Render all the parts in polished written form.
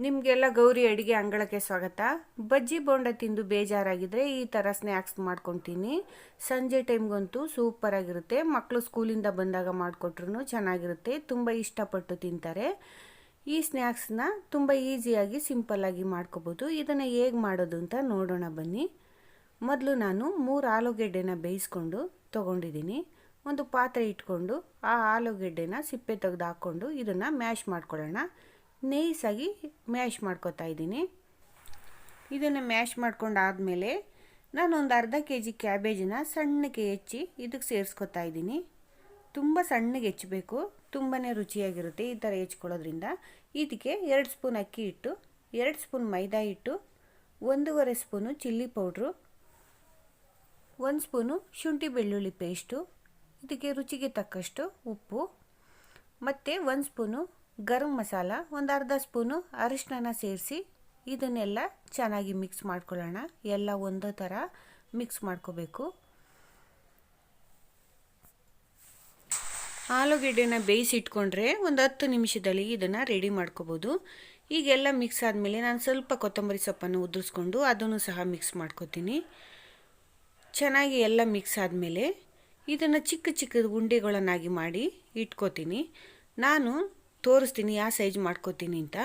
ನಿಮಗೆಲ್ಲ ಗೌರಿ ಅಡುಗೆ ಅಂಗಳಕ್ಕೆ ಸ್ವಾಗತ. ಬಜ್ಜಿ ಬೋಂಡ ತಿಂದು ಬೇಜಾರಾಗಿದ್ದರೆ ಈ ಥರ ಸ್ನ್ಯಾಕ್ಸ್ ಮಾಡ್ಕೊತೀನಿ. ಸಂಜೆ ಟೈಮ್ಗಂತೂ ಸೂಪರಾಗಿರುತ್ತೆ. ಮಕ್ಕಳು ಸ್ಕೂಲಿಂದ ಬಂದಾಗ ಮಾಡಿಕೊಟ್ರು ಚೆನ್ನಾಗಿರುತ್ತೆ, ತುಂಬ ಇಷ್ಟಪಟ್ಟು ತಿಂತಾರೆ. ಈ ಸ್ನ್ಯಾಕ್ಸ್ನ ತುಂಬ ಈಸಿಯಾಗಿ ಸಿಂಪಲ್ಲಾಗಿ ಮಾಡ್ಕೋಬೋದು. ಇದನ್ನು ಹೇಗೆ ಮಾಡೋದು ಅಂತ ನೋಡೋಣ ಬನ್ನಿ. ಮೊದಲು ನಾನು 3 ಆಲೂಗೆಡ್ಡೆನ ಬೇಯಿಸ್ಕೊಂಡು ತೊಗೊಂಡಿದ್ದೀನಿ. ಒಂದು ಪಾತ್ರೆ ಇಟ್ಕೊಂಡು ಆ ಆಲೂಗೆಡ್ಡೆನ ಸಿಪ್ಪೆ ತೆಗೆದು ಹಾಕ್ಕೊಂಡು ಇದನ್ನು ಮ್ಯಾಶ್ ಮಾಡ್ಕೊಳ್ಳೋಣ. ನೈಸಾಗಿ ಮ್ಯಾಶ್ ಮಾಡ್ಕೊತಾ ಇದ್ದೀನಿ. ಇದನ್ನು ಮ್ಯಾಶ್ ಮಾಡ್ಕೊಂಡಾದಮೇಲೆ ನಾನೊಂದು ಅರ್ಧ kg ಕ್ಯಾಬೇಜನ್ನ ಸಣ್ಣಗೆ ಹೆಚ್ಚಿ ಇದಕ್ಕೆ ಸೇರಿಸ್ಕೊತಾ ಇದ್ದೀನಿ. ತುಂಬ ಸಣ್ಣಗೆ ಹೆಚ್ಚಬೇಕು, ತುಂಬಾ ರುಚಿಯಾಗಿರುತ್ತೆ ಈ ಥರ ಹೆಚ್ಕೊಳ್ಳೋದ್ರಿಂದ. ಇದಕ್ಕೆ 2 ಸ್ಪೂನ್ ಅಕ್ಕಿ ಹಿಟ್ಟು, 2 ಸ್ಪೂನ್ ಮೈದಾ ಹಿಟ್ಟು, 1.5 ಸ್ಪೂನು ಚಿಲ್ಲಿ ಪೌಡ್ರು, 1 ಸ್ಪೂನು ಶುಂಠಿ ಬೆಳ್ಳುಳ್ಳಿ ಪೇಸ್ಟು, ಇದಕ್ಕೆ ರುಚಿಗೆ ತಕ್ಕಷ್ಟು ಉಪ್ಪು ಮತ್ತು 1 ಸ್ಪೂನು ಗರಂ ಮಸಾಲ, ಒಂದು ಅರ್ಧ ಸ್ಪೂನು ಅರಿಶಿನ ಸೇರಿಸಿ ಇದನ್ನೆಲ್ಲ ಚೆನ್ನಾಗಿ ಮಿಕ್ಸ್ ಮಾಡ್ಕೊಳ್ಳೋಣ. ಎಲ್ಲ ಒಂದೇ ಥರ ಮಿಕ್ಸ್ ಮಾಡ್ಕೋಬೇಕು. ಆಲೂಗೆಡ್ಡೆನ ಬೇಯಿಸಿಟ್ಕೊಂಡ್ರೆ ಒಂದು 10 ನಿಮಿಷದಲ್ಲಿ ಇದನ್ನು ರೆಡಿ ಮಾಡ್ಕೋಬೋದು. ಈಗೆಲ್ಲ ಮಿಕ್ಸ್ ಆದಮೇಲೆ ನಾನು ಸ್ವಲ್ಪ ಕೊತ್ತಂಬರಿ ಸೊಪ್ಪನ್ನು ಉದುರಿಸ್ಕೊಂಡು ಅದನ್ನು ಸಹ ಮಿಕ್ಸ್ ಮಾಡ್ಕೋತೀನಿ. ಚೆನ್ನಾಗಿ ಎಲ್ಲ ಮಿಕ್ಸ್ ಆದಮೇಲೆ ಇದನ್ನು ಚಿಕ್ಕ ಚಿಕ್ಕ ಉಂಡೆಗಳನ್ನಾಗಿ ಮಾಡಿ ಇಟ್ಕೋತೀನಿ. ನಾನು ತೋರಿಸ್ತೀನಿ ಯಾವ ಸೈಜ್ ಮಾಡ್ಕೋತೀನಿ ಅಂತ.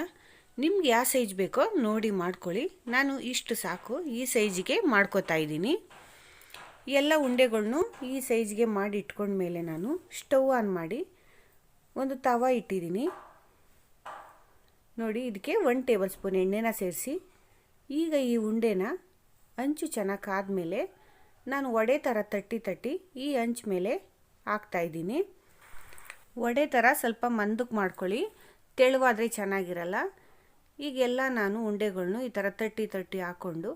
ನಿಮ್ಗೆ ಯಾವ ಸೈಜ್ ಬೇಕೋ ನೋಡಿ ಮಾಡ್ಕೊಳ್ಳಿ. ನಾನು ಇಷ್ಟು ಸಾಕು, ಈ ಸೈಜಿಗೆ ಮಾಡ್ಕೋತಾ ಇದ್ದೀನಿ. ಎಲ್ಲ ಉಂಡೆಗಳನ್ನು ಈ ಸೈಜ್ಗೆ ಮಾಡಿ ಇಟ್ಕೊಂಡ್ಮೇಲೆ ನಾನು ಸ್ಟವ್ ಆನ್ ಮಾಡಿ ಒಂದು ತವ ಇಟ್ಟಿದ್ದೀನಿ. ನೋಡಿ, ಇದಕ್ಕೆ 1 ಟೇಬಲ್ ಸ್ಪೂನ್ ಎಣ್ಣೆನ ಸೇರಿಸಿ ಈಗ ಈ ಉಂಡೆನ ಅಂಚು ಚೆನ್ನಾಗಿ ಕಾದ್ಮೇಲೆ ನಾನು ವಡೆ ಥರ ತಟ್ಟಿ ಈ ಅಂಚು ಮೇಲೆ ಹಾಕ್ತಾಯಿದ್ದೀನಿ. ವಡೆ ಥರ ಸ್ವಲ್ಪ ಮಂದಕ್ಕೆ ಮಾಡ್ಕೊಳ್ಳಿ, ತೆಳುವಾದರೆ ಚೆನ್ನಾಗಿರಲ್ಲ. ಈಗೆಲ್ಲ ನಾನು ಉಂಡೆಗಳ್ನು ಈ ಥರ ತಟ್ಟಿ ಹಾಕ್ಕೊಂಡು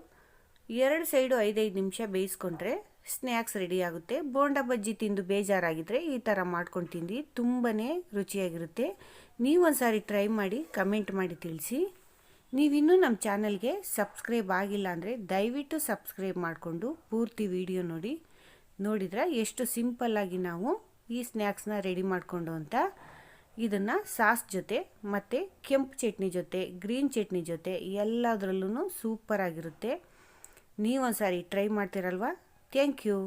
2 ಸೈಡು 5-5 ನಿಮಿಷ ಬೇಯಿಸ್ಕೊಂಡ್ರೆ ಸ್ನ್ಯಾಕ್ಸ್ ರೆಡಿ ಆಗುತ್ತೆ. ಬೋಂಡ ಬಜ್ಜಿ ತಿಂದು ಬೇಜಾರಾಗಿದ್ದರೆ ಈ ಥರ ಮಾಡ್ಕೊಂಡು ತಿಂದು ತುಂಬಾ ರುಚಿಯಾಗಿರುತ್ತೆ. ನೀವೊಂದು ಸಾರಿ ಟ್ರೈ ಮಾಡಿ ಕಮೆಂಟ್ ಮಾಡಿ ತಿಳಿಸಿ. ನೀವಿನ್ನೂ ನಮ್ಮ ಚಾನಲ್ಗೆ ಸಬ್ಸ್ಕ್ರೈಬ್ ಆಗಿಲ್ಲ ಅಂದರೆ ದಯವಿಟ್ಟು ಸಬ್ಸ್ಕ್ರೈಬ್ ಮಾಡಿಕೊಂಡು ಪೂರ್ತಿ ವಿಡಿಯೋ ನೋಡಿದರೆ ಎಷ್ಟು ಸಿಂಪಲ್ಲಾಗಿ ನಾವು ಈ ಸ್ನ್ಯಾಕ್ಸ್ನ ರೆಡಿ ಮಾಡಿಕೊಂಡು ಅಂತ. ಇದನ್ನು ಸಾಸ್ ಜೊತೆ ಮತ್ತು ಕೆಂಪು ಚಟ್ನಿ ಜೊತೆ, ಗ್ರೀನ್ ಚಟ್ನಿ ಜೊತೆ ಎಲ್ಲದರಲ್ಲೂ ಸೂಪರಾಗಿರುತ್ತೆ. ನೀವೊಂದು ಸಾರಿ ಟ್ರೈ ಮಾಡ್ತೀರಲ್ವ? Thank you.